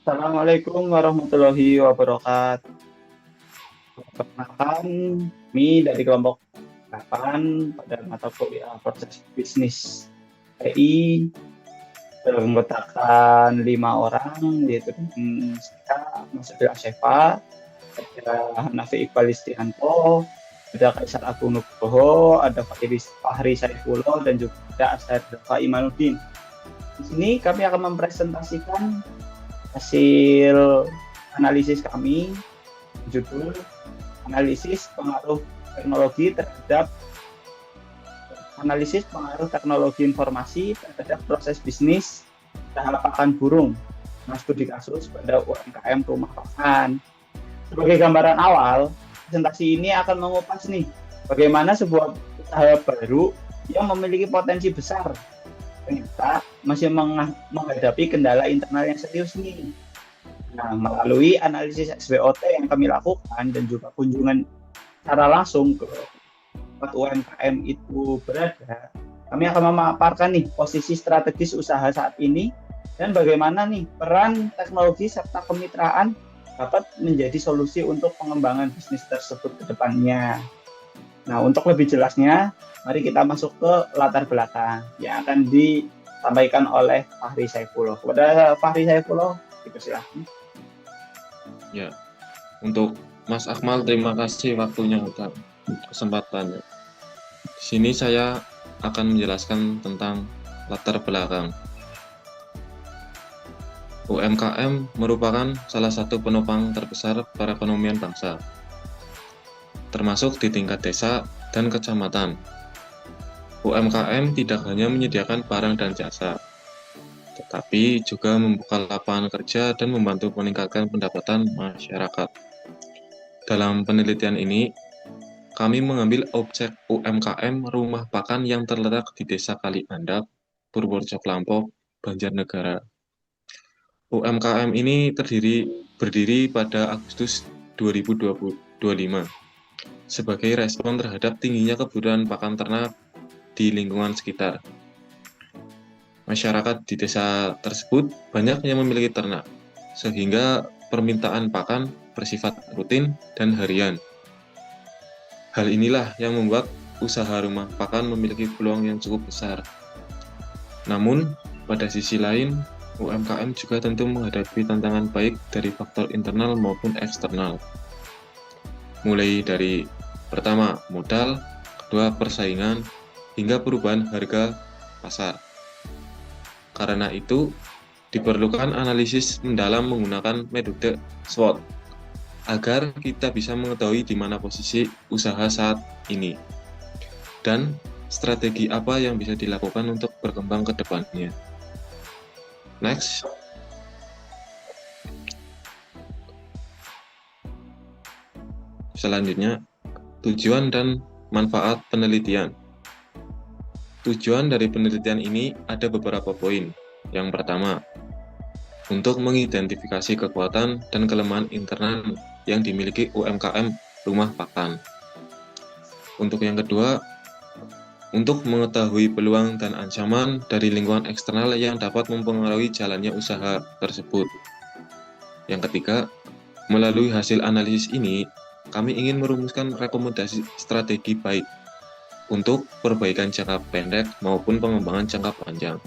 Assalamualaikum warahmatullahi wabarakatuh. Perkenalkan, kami dari kelompok 8 pada mata kuliah proses bisnis PI beranggotakan 5 orang, yaitu saya, Mas Adil Asyefa, ada Hanafi Iqbal Istianto, ada Kaisar Agung Nugroho, ada Fahri Saifullah, dan juga ada Asad Dafa Imanuddin. Di sini kami akan mempresentasikan hasil analisis kami, judul analisis pengaruh teknologi terhadap analisis pengaruh teknologi informasi terhadap proses bisnis tahap pakan burung Mas Studi kasus pada UMKM rumah pakan. Sebagai gambaran awal, presentasi ini akan mengupas nih bagaimana sebuah usaha baru yang memiliki potensi besar ternyata masih menghadapi kendala internal yang serius nih. Nah, melalui analisis SWOT yang kami lakukan dan juga kunjungan secara langsung ke tempat UMKM itu berada, kami akan memaparkan nih posisi strategis usaha saat ini dan bagaimana nih peran teknologi serta kemitraan dapat menjadi solusi untuk pengembangan bisnis tersebut ke depannya. Nah, untuk lebih jelasnya, mari kita masuk ke latar belakang yang akan disampaikan oleh Fahri Saifullah. Kepada Fahri Saifullah, dipersilakan. Ya, untuk Mas Akmal, terima kasih waktunya dan kesempatannya. Di sini saya akan menjelaskan tentang latar belakang. UMKM merupakan salah satu penopang terbesar perekonomian bangsa, termasuk di tingkat desa dan kecamatan. UMKM tidak hanya menyediakan barang dan jasa, tetapi juga membuka lapangan kerja dan membantu meningkatkan pendapatan masyarakat. Dalam penelitian ini, kami mengambil objek UMKM rumah pakan yang terletak di Desa Kaliandap, Purworejo Klampok, Banjarnegara. UMKM ini berdiri pada Agustus 2025 sebagai respon terhadap tingginya kebutuhan pakan ternak di lingkungan sekitar. Masyarakat di desa tersebut banyak yang memiliki ternak, sehingga permintaan pakan bersifat rutin dan harian. Hal inilah yang membuat usaha rumah pakan memiliki peluang yang cukup besar. Namun, pada sisi lain, UMKM juga tentu menghadapi tantangan baik dari faktor internal maupun eksternal. Mulai dari pertama, modal, kedua, persaingan, hingga perubahan harga pasar. Karena itu, diperlukan analisis mendalam menggunakan metode SWOT agar kita bisa mengetahui di mana posisi usaha saat ini dan strategi apa yang bisa dilakukan untuk berkembang ke depannya. Next. Selanjutnya, tujuan dan manfaat penelitian. Tujuan dari penelitian ini ada beberapa poin. Yang pertama, untuk mengidentifikasi kekuatan dan kelemahan internal yang dimiliki UMKM rumah pakan. Untuk yang kedua, untuk mengetahui peluang dan ancaman dari lingkungan eksternal yang dapat mempengaruhi jalannya usaha tersebut. Yang ketiga, melalui hasil analisis ini, kami ingin merumuskan rekomendasi strategi baik untuk perbaikan jangka pendek maupun pengembangan jangka panjang.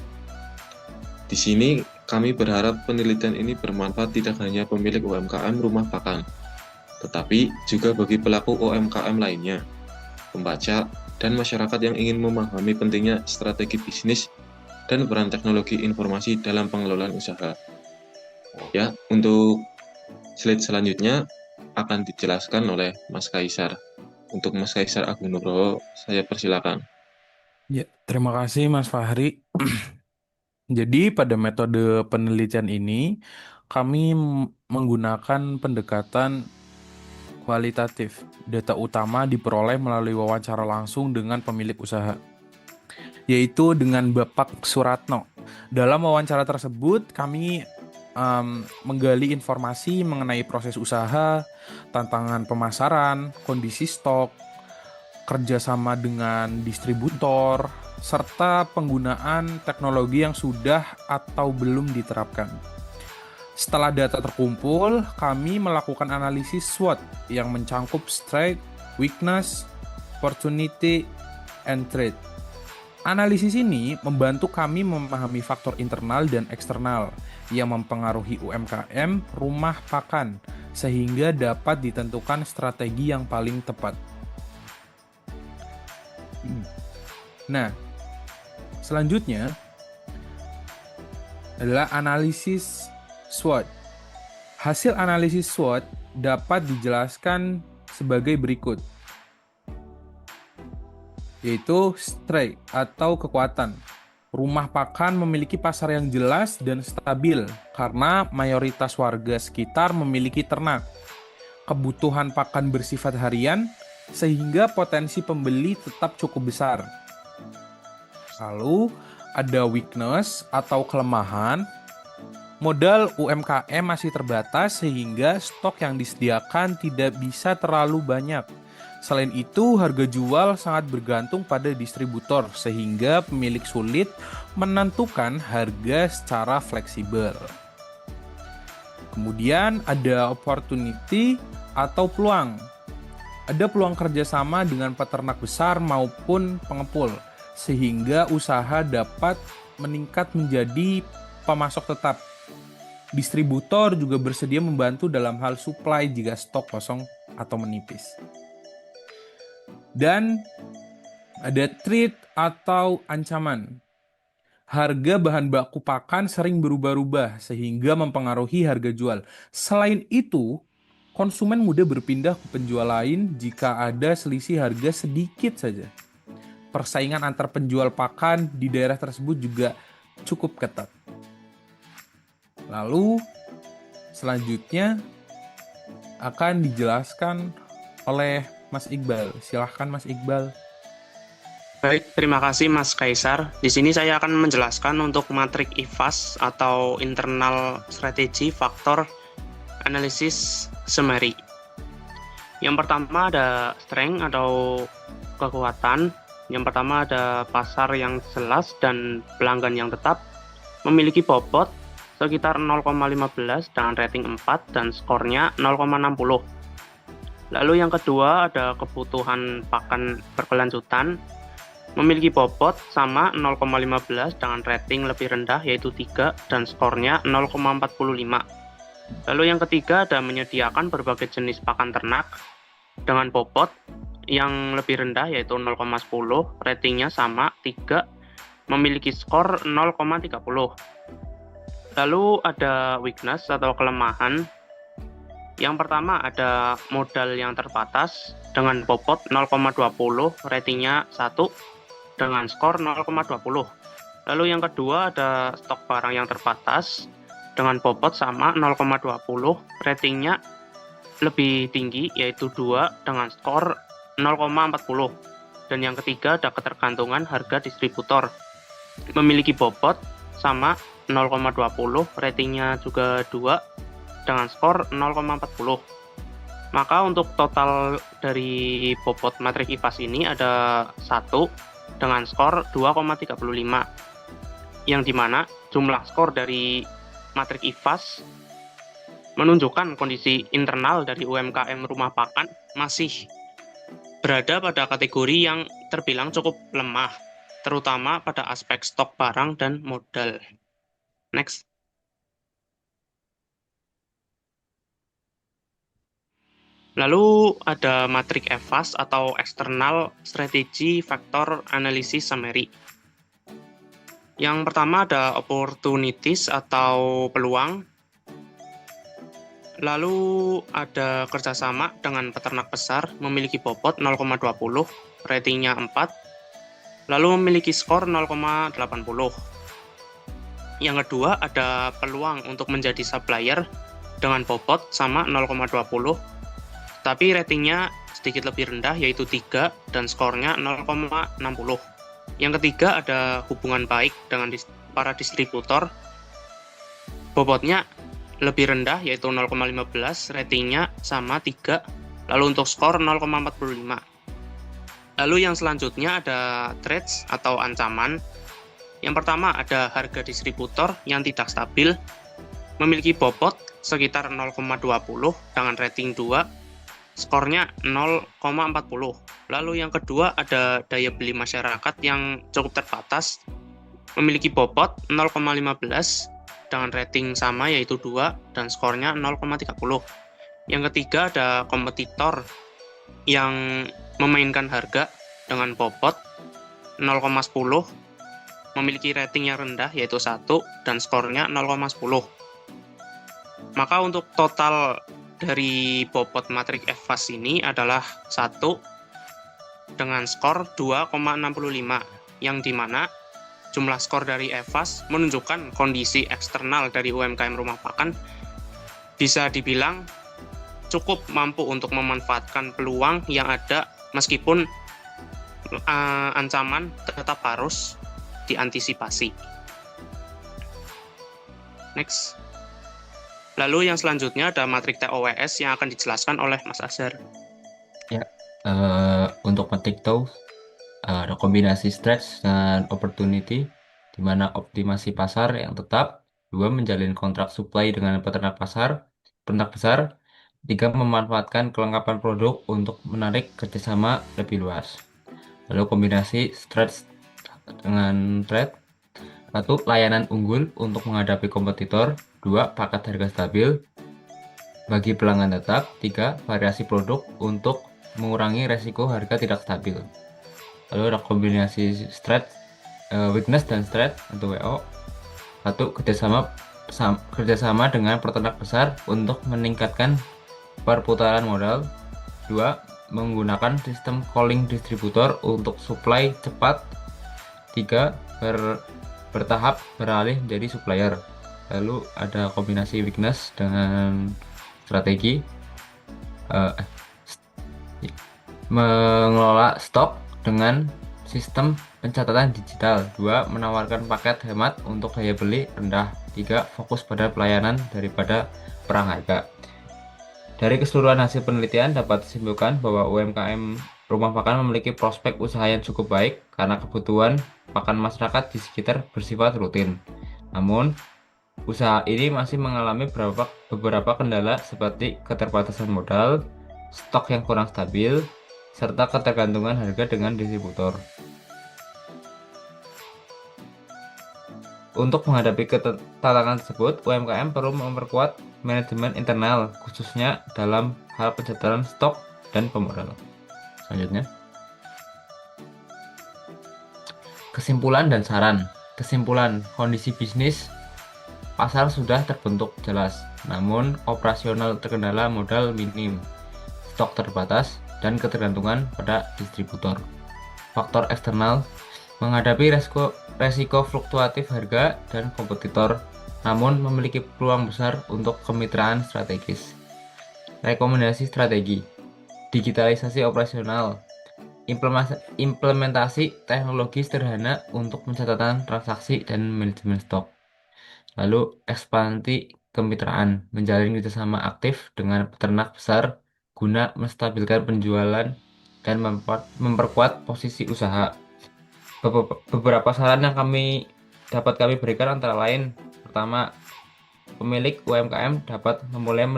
Di sini, kami berharap penelitian ini bermanfaat tidak hanya pemilik UMKM rumah pakan, tetapi juga bagi pelaku UMKM lainnya, pembaca, dan masyarakat yang ingin memahami pentingnya strategi bisnis dan peran teknologi informasi dalam pengelolaan usaha. Ya, untuk slide selanjutnya akan dijelaskan oleh Mas Kaisar. Untuk Mas Kaisar Agung Nugroho, saya persilakan. Ya, terima kasih Mas Fahri. Jadi pada metode penelitian ini kami menggunakan pendekatan kualitatif. Data utama diperoleh melalui wawancara langsung dengan pemilik usaha, yaitu dengan Bapak Suratno. Dalam wawancara tersebut kami menggali informasi mengenai proses usaha, tantangan pemasaran, kondisi stok, kerjasama dengan distributor, serta penggunaan teknologi yang sudah atau belum diterapkan. Setelah data terkumpul, kami melakukan analisis SWOT yang mencangkup strength, weakness, opportunity, and threat. Analisis ini membantu kami memahami faktor internal dan eksternal yang mempengaruhi UMKM rumah pakan, sehingga dapat ditentukan strategi yang paling tepat. Nah, selanjutnya adalah analisis SWOT. Hasil analisis SWOT dapat dijelaskan sebagai berikut, yaitu strength atau kekuatan. Rumah pakan memiliki pasar yang jelas dan stabil karena mayoritas warga sekitar memiliki ternak. Kebutuhan pakan bersifat harian sehingga potensi pembeli tetap cukup besar. Lalu ada weakness atau kelemahan. Modal UMKM masih terbatas sehingga stok yang disediakan tidak bisa terlalu banyak. Selain itu, harga jual sangat bergantung pada distributor sehingga pemilik sulit menentukan harga secara fleksibel. Kemudian ada opportunity atau peluang. Ada peluang kerjasama dengan peternak besar maupun pengepul, sehingga usaha dapat meningkat menjadi pemasok tetap. Distributor juga bersedia membantu dalam hal supply jika stok kosong atau menipis. Dan ada threat atau ancaman. Harga bahan baku pakan sering berubah-ubah sehingga mempengaruhi harga jual. Selain itu, konsumen mudah berpindah ke penjual lain jika ada selisih harga sedikit saja. Persaingan antar penjual pakan di daerah tersebut juga cukup ketat. Lalu, selanjutnya akan dijelaskan oleh Mas Iqbal. Silahkan Mas Iqbal. Baik, terima kasih Mas Kaisar. Di sini saya akan menjelaskan untuk matrik IFAS atau Internal Strategy Factor Analysis Summary. Yang pertama ada strength atau kekuatan. Yang pertama ada pasar yang jelas dan pelanggan yang tetap, memiliki bobot sekitar 0,15 dengan rating 4 dan skornya 0,60. Lalu yang kedua ada kebutuhan pakan berkelanjutan, memiliki bobot sama 0,15 dengan rating lebih rendah yaitu 3 dan skornya 0,45. Lalu yang ketiga ada menyediakan berbagai jenis pakan ternak dengan bobot yang lebih rendah yaitu 0,10, ratingnya sama 3, memiliki skor 0,30. Lalu ada weakness atau kelemahan. Yang pertama ada modal yang terbatas dengan bobot 0,20, ratingnya 1 dengan skor 0,20. Lalu yang kedua ada stok barang yang terbatas dengan bobot sama 0,20, ratingnya lebih tinggi yaitu 2 dengan skor 0,40. Dan yang ketiga ada ketergantungan harga distributor, memiliki bobot sama 0,20, ratingnya juga 2 dengan skor 0,40. Maka untuk total dari bobot matrik IFAS ini ada 1 dengan skor 2,35, yang dimana jumlah skor dari matrik IFAS menunjukkan kondisi internal dari UMKM rumah pakan masih berada pada kategori yang terbilang cukup lemah, terutama pada aspek stok barang dan modal. Next. Lalu ada matrik EFAS atau External Strategy Factor Analysis Summary. Yang pertama ada opportunities atau peluang. Lalu ada kerjasama dengan peternak besar, memiliki bobot 0,20, ratingnya 4, lalu memiliki skor 0,80. Yang kedua ada peluang untuk menjadi supplier dengan bobot sama 0,20, tapi ratingnya sedikit lebih rendah yaitu 3 dan skornya 0,60. Yang ketiga ada hubungan baik dengan para distributor, bobotnya lebih rendah yaitu 0,15, ratingnya sama 3, lalu untuk skor 0,45. Lalu yang selanjutnya ada threats atau ancaman. Yang pertama ada harga distributor yang tidak stabil, memiliki bobot sekitar 0,20 dengan rating 2, skornya 0,40. Lalu yang kedua ada daya beli masyarakat yang cukup terbatas, memiliki bobot 0,15 dengan rating sama yaitu 2 dan skornya 0,30. Yang ketiga ada kompetitor yang memainkan harga dengan bobot 0,10, memiliki rating yang rendah yaitu 1 dan skornya 0,10. Maka untuk total dari bobot matrik EVAS ini adalah 1 dengan skor 2,65, yang dimana jumlah skor dari EVAS menunjukkan kondisi eksternal dari UMKM rumah makan bisa dibilang cukup mampu untuk memanfaatkan peluang yang ada meskipun ancaman tetap harus diantisipasi. Next. Lalu yang selanjutnya ada matrik TOWS yang akan dijelaskan oleh Mas Azhar. Untuk matrik TOW ada kombinasi stretch dan opportunity, di mana optimasi pasar yang tetap, 2 menjalin kontrak supply dengan peternak besar, 3 memanfaatkan kelengkapan produk untuk menarik kerjasama lebih luas. Lalu kombinasi stretch dengan trade, 1 layanan unggul untuk menghadapi kompetitor, 2 paket harga stabil bagi pelanggan tetap, 3 variasi produk untuk mengurangi resiko harga tidak stabil. Lalu ada kombinasi stretch, weakness dan stretch atau WO. 1 kerjasama dengan peternak besar untuk meningkatkan perputaran modal. 2 menggunakan sistem calling distributor untuk supply cepat. 3 bertahap beralih menjadi supplier. Lalu ada kombinasi weakness dengan strategi, mengelola stok dengan sistem pencatatan digital. 2 menawarkan paket hemat untuk daya beli rendah. 3 fokus pada pelayanan daripada perang harga. Dari keseluruhan hasil penelitian dapat disimpulkan bahwa UMKM rumah makan memiliki prospek usaha yang cukup baik karena kebutuhan pakan masyarakat di sekitar bersifat rutin. Namun, usaha ini masih mengalami beberapa kendala seperti keterbatasan modal, stok yang kurang stabil, serta ketergantungan harga dengan distributor. Untuk menghadapi tantangan tersebut, UMKM perlu memperkuat manajemen internal, khususnya dalam hal pencatatan stok dan pemodal. Selanjutnya, kesimpulan dan saran. Kesimpulan, kondisi bisnis pasar sudah terbentuk jelas, namun operasional terkendala modal minim, stok terbatas, dan ketergantungan pada distributor. Faktor eksternal, menghadapi resiko fluktuatif harga dan kompetitor, namun memiliki peluang besar untuk kemitraan strategis. Rekomendasi strategi, digitalisasi operasional, implementasi teknologi sederhana untuk pencatatan transaksi dan manajemen stok. Lalu ekspansi kemitraan, menjalin kerjasama aktif dengan peternak besar guna menstabilkan penjualan dan memperkuat posisi usaha. Beberapa saran yang dapat kami berikan antara lain, pertama, pemilik UMKM dapat memulai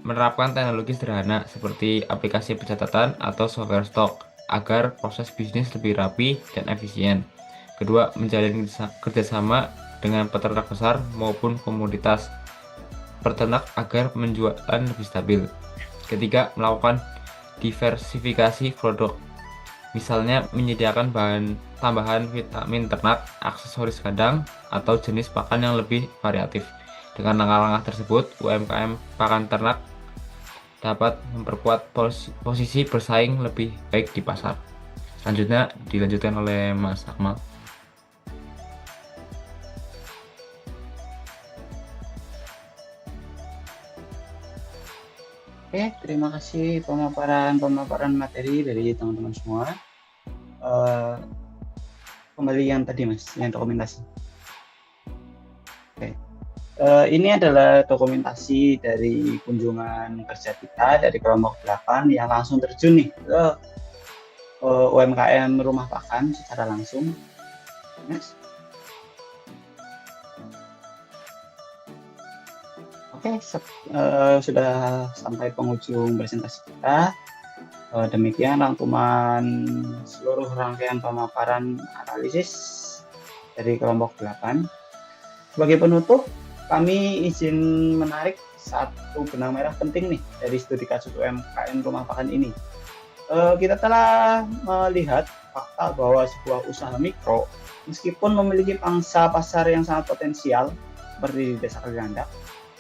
menerapkan teknologi sederhana seperti aplikasi pencatatan atau software stok agar proses bisnis lebih rapi dan efisien. Kedua, menjalin kerjasama dengan peternak besar maupun komoditas peternak agar penjualan lebih stabil. Ketiga, melakukan diversifikasi produk, misalnya menyediakan bahan tambahan vitamin ternak, aksesoris kandang, atau jenis pakan yang lebih variatif. Dengan langkah-langkah tersebut, UMKM pakan ternak dapat memperkuat posisi bersaing lebih baik di pasar. Selanjutnya dilanjutkan oleh Mas Akmal. Oke, terima kasih pemaparan materi dari teman-teman semua. Kembali yang tadi Mas, yang dokumentasi. Oke. Ini adalah dokumentasi dari kunjungan kerja kita dari kelompok 8 yang langsung terjun nih ke UMKM rumah makan secara langsung. Next. Oke, sudah sampai penghujung presentasi kita. Demikian rangkuman seluruh rangkaian pemaparan analisis dari kelompok 8. Sebagai penutup, kami izin menarik satu benang merah penting nih dari studi kasus UMKM rumah makan ini. Kita telah melihat fakta bahwa sebuah usaha mikro, meskipun memiliki pangsa pasar yang sangat potensial, seperti di desa Kalianda,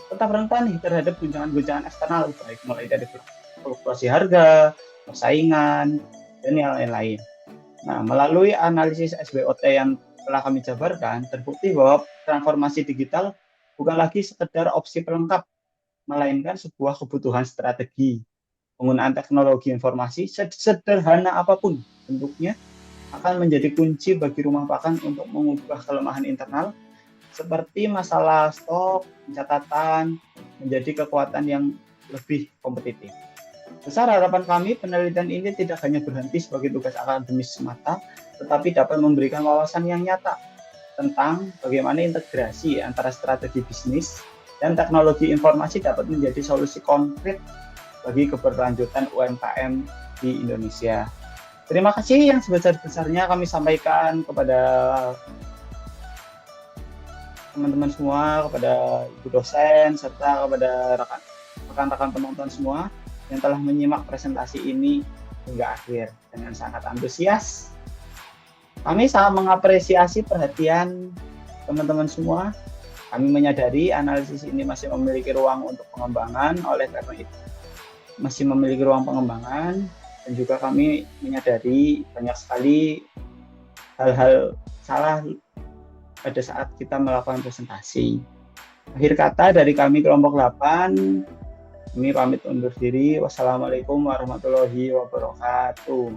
tetap rentan nih terhadap guncangan-guncangan eksternal, baik mulai dari fluktuasi harga, persaingan, dan yang lain-lain. Nah, melalui analisis SWOT yang telah kami jabarkan, terbukti bahwa transformasi digital bukan lagi sekedar opsi pelengkap, melainkan sebuah kebutuhan strategi. Penggunaan teknologi informasi sederhana apapun bentuknya akan menjadi kunci bagi rumah makan untuk mengubah kelemahan internal seperti masalah stok, pencatatan, menjadi kekuatan yang lebih kompetitif. Besar harapan kami, penelitian ini tidak hanya berhenti sebagai tugas akademis semata, tetapi dapat memberikan wawasan yang nyata tentang bagaimana integrasi antara strategi bisnis dan teknologi informasi dapat menjadi solusi konkret bagi keberlanjutan UMKM di Indonesia. Terima kasih yang sebesar-besarnya kami sampaikan kepada teman-teman semua, kepada ibu dosen, serta kepada rekan-rekan penonton semua yang telah menyimak presentasi ini hingga akhir dengan sangat antusias. Kami sangat mengapresiasi perhatian teman-teman semua. Kami menyadari analisis ini masih memiliki ruang untuk pengembangan, oleh karena itu masih memiliki ruang pengembangan, dan juga kami menyadari banyak sekali hal-hal salah pada saat kita melakukan presentasi. Akhir kata dari kami kelompok 8, kami pamit undur diri. Wassalamualaikum warahmatullahi wabarakatuh.